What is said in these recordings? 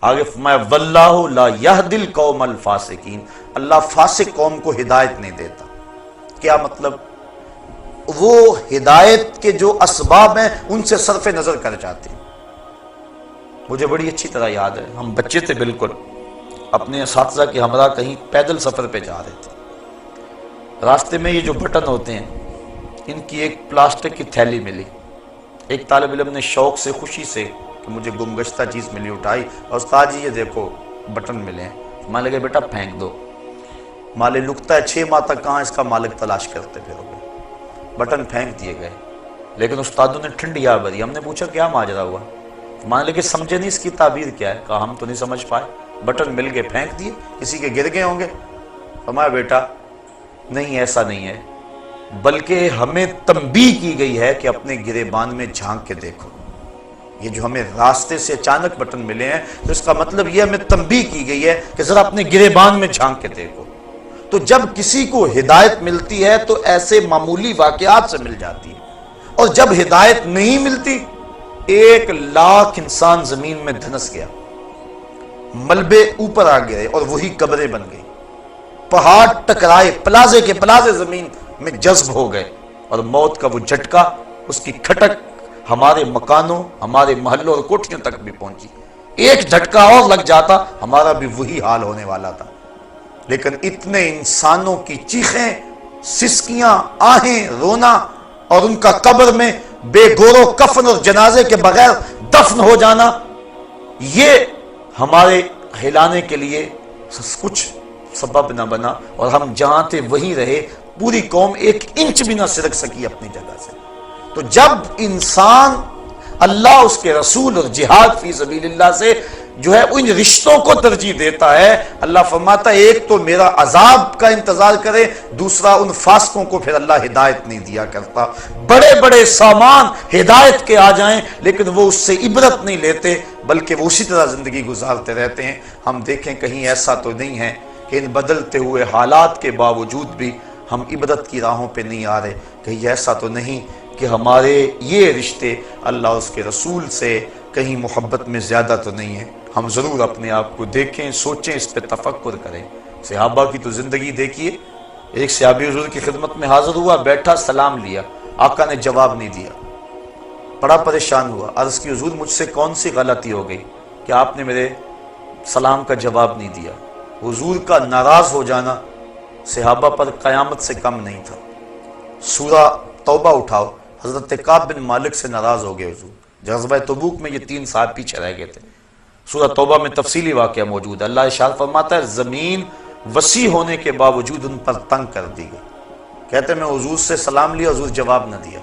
آگے فرمایا واللہ لا یہدی القوم الفاسقین، اللہ فاسق قوم کو ہدایت نہیں دیتا۔ کیا مطلب؟ وہ ہدایت کے جو اسباب ہیں ان سے صرف نظر کر جاتے ہیں۔ مجھے بڑی اچھی طرح یاد ہے، ہم بچے تھے بالکل، اپنے اساتذہ کے ہمراہ کہیں پیدل سفر پہ جا رہے تھے، راستے میں یہ جو بٹن ہوتے ہیں ان کی ایک پلاسٹک کی تھیلی ملی، ایک طالب علم نے شوق سے خوشی سے کہ مجھے گمگشتہ چیز ملی اٹھائی، اور استاد جی یہ دیکھو بٹن ملے ہیں۔ میں لگے بیٹا پھینک دو، مالے لکتا ہے 6 ماہ تک کہاں اس کا مالک تلاش کرتے پھر گے، بٹن پھینک دیے گئے۔ لیکن استادوں نے ٹھنڈی آ بھری، ہم نے پوچھا کیا ماجرا ہوا؟ مان لے کہ سمجھے نہیں اس کی تعبیر کیا ہے، کہا ہم تو نہیں سمجھ پائے، بٹن مل گئے پھینک دیے، کسی کے گر گئے ہوں گے۔ فرمایا بیٹا نہیں، ایسا نہیں ہے، بلکہ ہمیں تنبیہ کی گئی ہے کہ اپنے گریبان میں جھانک کے دیکھو۔ یہ جو ہمیں راستے سے اچانک بٹن ملے ہیں تو اس کا مطلب یہ ہمیں تنبیہ کی گئی ہے کہ ذرا اپنے گریبان میں جھانک کے دیکھو۔ تو جب کسی کو ہدایت ملتی ہے تو ایسے معمولی واقعات سے مل جاتی ہے، اور جب ہدایت نہیں ملتی، 1,00,000 انسان زمین میں دھنس گیا، ملبے اوپر آ گئے اور وہی قبریں بن گئی، پہاڑ ٹکرائے، پلازے کے پلازے زمین میں جذب ہو گئے، اور موت کا وہ جھٹکا، اس کی کھٹک ہمارے مکانوں، ہمارے محلوں اور کوٹھیوں تک بھی پہنچی۔ ایک جھٹکا اور لگ جاتا ہمارا بھی وہی حال ہونے والا تھا۔ لیکن اتنے انسانوں کی چیخیں، سسکیاں، آہیں، رونا، اور ان کا قبر میں بے گورو کفن اور جنازے کے بغیر دفن ہو جانا، یہ ہمارے ہلانے کے لیے کچھ سبب نہ بنا، اور ہم جہاں تھے وہیں رہے، پوری قوم 1 انچ بھی نہ سرک سکی اپنی جگہ سے۔ تو جب انسان اللہ، اس کے رسول اور جہاد فی سبیل اللہ سے جو ہے ان رشتوں کو ترجیح دیتا ہے، اللہ فرماتا ہے ایک تو میرا عذاب کا انتظار کرے، دوسرا ان فاسقوں کو پھر اللہ ہدایت نہیں دیا کرتا۔ بڑے بڑے سامان ہدایت کے آ جائیں لیکن وہ اس سے عبرت نہیں لیتے، بلکہ وہ اسی طرح زندگی گزارتے رہتے ہیں۔ ہم دیکھیں کہیں ایسا تو نہیں ہے کہ ان بدلتے ہوئے حالات کے باوجود بھی ہم عبرت کی راہوں پہ نہیں آ رہے، کہیں ایسا تو نہیں کہ ہمارے یہ رشتے اللہ اس کے رسول سے کہیں محبت میں زیادہ تو نہیں ہے۔ ہم ضرور اپنے آپ کو دیکھیں، سوچیں، اس پہ تفکر کریں۔ صحابہ کی تو زندگی دیکھیے، ایک صحابی حضور کی خدمت میں حاضر ہوا، بیٹھا، سلام لیا، آقا نے جواب نہیں دیا، بڑا پریشان ہوا، عرض کی حضور مجھ سے کون سی غلطی ہو گئی کہ آپ نے میرے سلام کا جواب نہیں دیا؟ حضور کا ناراض ہو جانا صحابہ پر قیامت سے کم نہیں تھا۔ سورہ توبہ اٹھاؤ، حضرت کعب بن مالک سے ناراض ہو گئے حضور، غزوہ تبوک میں یہ 3 صاحب پیچھے رہ گئے تھے۔ سورہ توبہ میں تفصیلی واقعہ موجود ہے، اللہ ارشاد فرماتا ہے زمین وسیع ہونے کے باوجود ان پر تنگ کر دی گئی۔ کہتے ہیں میں حضور سے سلام لیا، حضور جواب نہ دیا،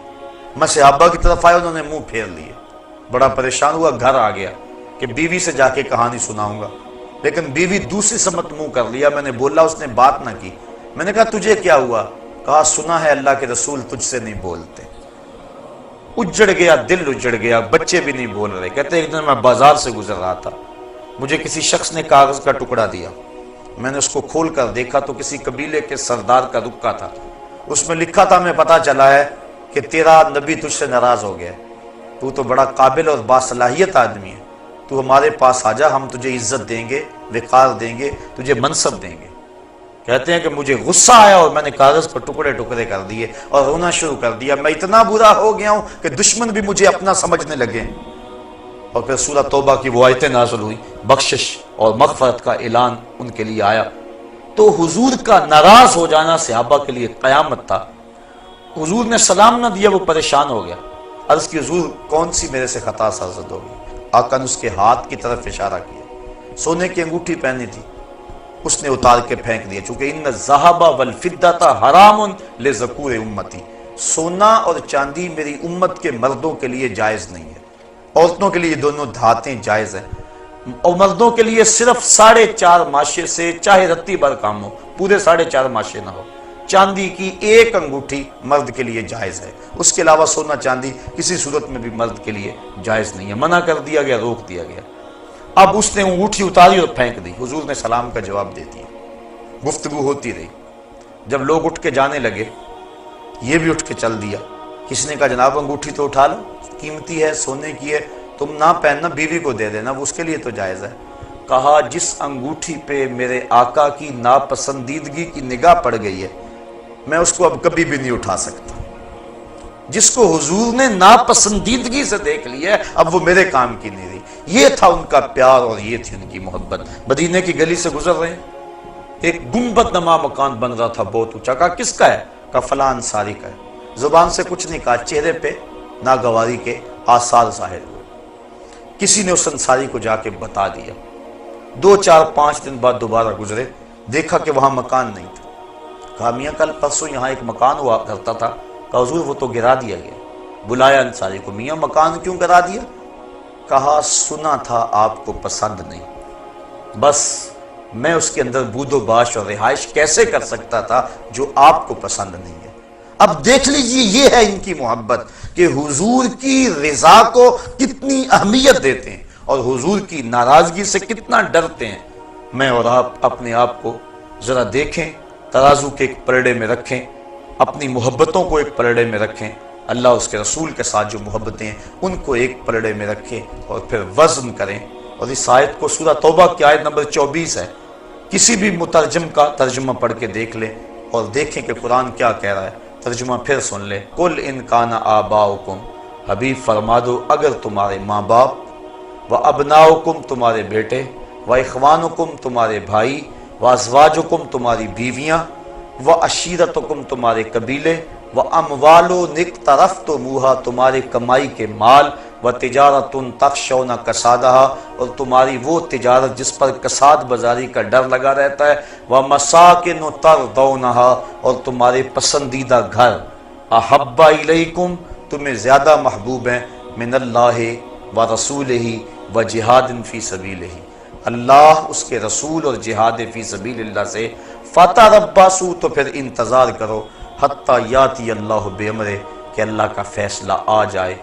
میں صحابہ کی طرف آیا، انہوں نے منہ پھیر لیے، بڑا پریشان ہوا، گھر آ گیا کہ بیوی سے جا کے کہانی سناؤں گا، لیکن بیوی دوسری سمت منہ کر لیا، میں نے بولا، اس نے بات نہ کی۔ میں نے کہا تجھے کیا ہوا؟ کہا سنا ہے اللہ کے رسول تجھ سے نہیں بولتے۔ اجڑ گیا، دل اجڑ گیا، بچے بھی نہیں بول رہے۔ کہتے ایک دن میں بازار سے گزر رہا تھا، مجھے کسی شخص نے کاغذ کا ٹکڑا دیا، میں نے اس کو کھول کر دیکھا تو کسی قبیلے کے سردار کا رکا تھا، اس میں لکھا تھا میں پتا چلا ہے کہ تیرا نبی تجھ سے ناراض ہو گیا، تو تو بڑا قابل اور باصلاحیت آدمی ہے، تو ہمارے پاس آ جا، ہم تجھے عزت دیں گے، وقار دیں گے، تجھے منصب دیں گے۔ کہتے ہیں کہ مجھے غصہ آیا اور میں نے کاغذ پر ٹکڑے ٹکڑے کر دیے اور رونا شروع کر دیا، میں اتنا برا ہو گیا ہوں کہ دشمن بھی مجھے اپنا سمجھنے لگے۔ اور پھر سورہ توبہ کی وہ آیتیں نازل ہوئی، بخشش اور مغفرت کا اعلان ان کے لیے آیا۔ تو حضور کا ناراض ہو جانا صحابہ کے لیے قیامت تھا۔ حضور نے سلام نہ دیا، وہ پریشان ہو گیا، عرض کی حضور کون سی میرے سے خطا سرزد ہوگی؟ آقا نے اس کے ہاتھ کی طرف اشارہ کیا، سونے کی انگوٹھی پہنی تھی، اس نے اتار کے پھینک دیا، چونکہ ان الذھب والفضۃ حرام لذکور امتی، سونا اور چاندی میری امت کے مردوں کے لیے جائز نہیں ہے، عورتوں کے لیے دونوں دھاتیں جائز ہیں، اور مردوں کے لیے صرف 4.5 ماشے سے چاہے رتی بھر کام ہو، پورے 4.5 ماشے نہ ہو، چاندی کی 1 انگوٹھی مرد کے لیے جائز ہے، اس کے علاوہ سونا چاندی کسی صورت میں بھی مرد کے لیے جائز نہیں ہے، منع کر دیا گیا، روک دیا گیا۔ اب اس نے انگوٹھی اتاری اور پھینک دی، حضور نے سلام کا جواب دے دیا، گفتگو ہوتی رہی۔ جب لوگ اٹھ کے جانے لگے، یہ بھی اٹھ کے چل دیا، کسی نے کہا جناب انگوٹھی تو اٹھا لو، قیمتی ہے، سونے کی ہے، تم نہ پہننا، بیوی کو دے دینا، وہ اس کے لیے تو جائز ہے۔ کہا جس انگوٹھی پہ میرے آقا کی ناپسندیدگی کی نگاہ پڑ گئی ہے میں اس کو اب کبھی بھی نہیں اٹھا سکتا۔ جس کو حضور نے ناپسندیدگی سے دیکھ لیا ہے اب وہ میرے کام کی نہیں رہی۔ یہ تھا ان کا پیار اور یہ تھی ان کی محبت۔ مدینے کی گلی سے گزر رہے ہیں، ایک گنبد نما مکان بن رہا تھا بہت اونچا۔ کہا کس کا ہے؟ کہا فلاں انصاری کا ہے۔ زبان سے کچھ نہیں کہا، چہرے پہ ناگواری کے آثار ظاہر ہوئے۔ کسی نے اس انصاری کو جا کے بتا دیا۔ 2 4 5 دن بعد دوبارہ گزرے، دیکھا کہ وہاں مکان نہیں تھا۔ کہا میاں کل پرسوں یہاں ایک مکان ہوا کرتا تھا۔ کہا حضور وہ تو گرا دیا گیا۔ بلایا انصاری کو، میاں مکان کیوں گرا دیا؟ کہا سنا تھا آپ کو پسند نہیں، بس میں اس کے اندر بود و باش اور رہائش کیسے کر سکتا تھا جو آپ کو پسند نہیں ہے۔ اب دیکھ لیجئے یہ ہے ان کی محبت کہ حضور کی رضا کو کتنی اہمیت دیتے ہیں اور حضور کی ناراضگی سے کتنا ڈرتے ہیں۔ میں اور آپ اپنے آپ کو ذرا دیکھیں، ترازو کے ایک پلڑے میں رکھیں، اپنی محبتوں کو ایک پلڑے میں رکھیں، اللہ اس کے رسول کے ساتھ جو محبتیں ہیں ان کو ایک پلڑے میں رکھیں اور پھر وزن کریں۔ اور اس آیت کو سورہ توبہ کی آیت نمبر 24 ہے، کسی بھی مترجم کا ترجمہ پڑھ کے دیکھ لیں اور دیکھیں کہ قرآن کیا کہہ رہا ہے۔ ترجمہ پھر سن لیں، قل ان کان آباؤکم، حبیب فرما دو اگر تمہارے ماں باپ، و ابناؤکم تمہارے بیٹے، و اخوانکم تمہارے بھائی، و ازواجکم تمہاری بیویاں، و عشیرتکم تمہارے قبیلے، و اموال اقترفتموہا تمہارے کمائی کے مال، و تجارت تخشون کسادہا اور تمہاری وہ تجارت جس پر کساد بازاری کا ڈر لگا رہتا ہے، و مساکن ترضونہا اور تمہارے پسندیدہ گھر، احب الیکم تمہیں زیادہ محبوب ہیں، من اللہ و رسولہ و جہاد فی سبیلہ اللہ اس کے رسول اور جہاد فی سبیل اللہ سے، فتربصوا تو پھر انتظار کرو، حتی یاتی اللہ بامرہ کہ اللہ کا فیصلہ آ جائے،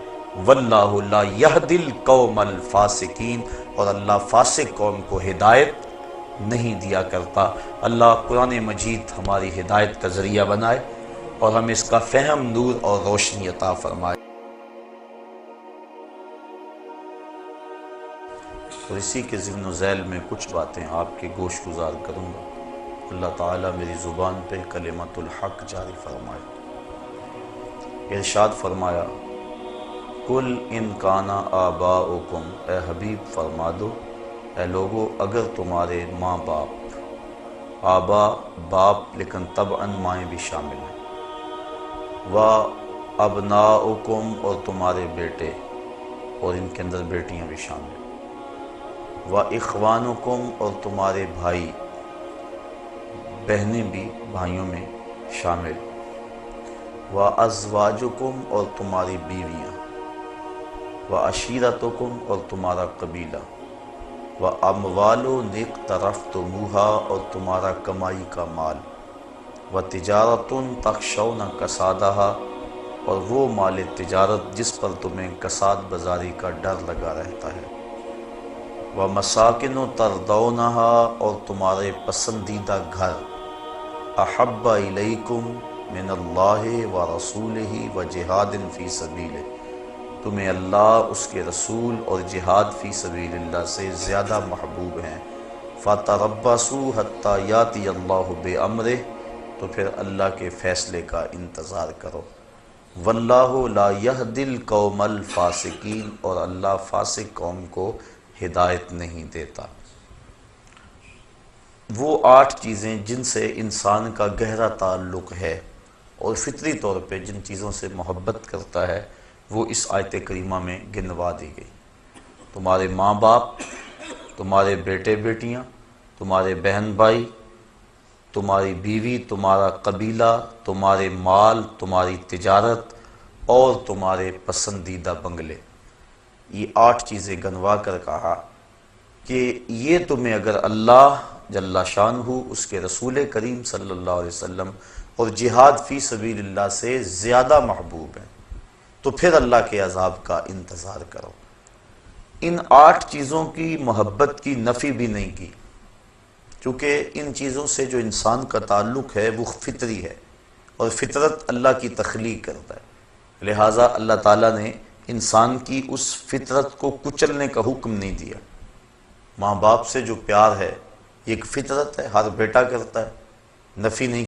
واللہ لا یہدی القوم الفاسقین اور اللہ فاسق قوم کو ہدایت نہیں دیا کرتا۔ اللہ قرآن مجید ہماری ہدایت کا ذریعہ بنائے اور ہمیں اس کا فہم، نور اور روشنی عطا فرمائے۔ اور اسی کے ذہن و ذیل میں کچھ باتیں آپ کے گوش گزار کروں گا۔ اللہ تعالیٰ میری زبان پہ کلمت الحق جاری فرمائے۔ ارشاد فرمایا، قل ان کانا آباؤکم، اے حبیب فرما دو اے لوگو اگر تمہارے ماں باپ، آبا باپ لیکن طبعاً مائیں بھی شامل ہیں، و ابناؤکم اور تمہارے بیٹے اور ان کے اندر بیٹیاں بھی شامل ہیں، و اخوانکم اور تمہارے بھائی، بہنیں بھی بھائیوں میں شامل، و ازواجکم اور تمہاری بیویاں، و عشیرتکم اور تمہارا قبیلہ، و اموال اقترفتموہا اور تمہارا کمائی کا مال، و تجارت تخشون کسادہا اور وہ مال تجارت جس پر تمہیں کساد بازاری کا ڈر لگا رہتا ہے، و مساکن ترضونہا اور تمہارے پسندیدہ گھر، احب الیکم من اللہ و رسولہ و جہاد فی سبیلہ تمہیں اللہ اس کے رسول اور جہاد فی سبیل اللہ سے زیادہ محبوب ہیں، فتربصوا حتی یاتی اللہ بامرہ تو پھر اللہ کے فیصلے کا انتظار کرو، واللہ لا یہدی القوم الفاسقین اور اللہ فاسق قوم کو ہدایت نہیں دیتا۔ وہ 8 چیزیں جن سے انسان کا گہرا تعلق ہے اور فطری طور پہ جن چیزوں سے محبت کرتا ہے وہ اس آیت کریمہ میں گنوا دی گئی۔ تمہارے ماں باپ، تمہارے بیٹے بیٹیاں، تمہارے بہن بھائی، تمہاری بیوی، تمہارا قبیلہ، تمہارے مال، تمہاری تجارت اور تمہارے پسندیدہ بنگلے، یہ 8 چیزیں گنوا کر کہا کہ یہ تمہیں اگر اللہ جل شانہ اس کے رسول کریم صلی اللہ علیہ وسلم اور جہاد فی سبیل اللہ سے زیادہ محبوب ہیں تو پھر اللہ کے عذاب کا انتظار کرو۔ ان 8 چیزوں کی محبت کی نفی بھی نہیں کی، چونکہ ان چیزوں سے جو انسان کا تعلق ہے وہ فطری ہے اور فطرت اللہ کی تخلیق کرتا ہے، لہٰذا اللہ تعالیٰ نے انسان کی اس فطرت کو کچلنے کا حکم نہیں دیا۔ ماں باپ سے جو پیار ہے یہ ایک فطرت ہے، ہر بیٹا کرتا ہے، نفی نہیں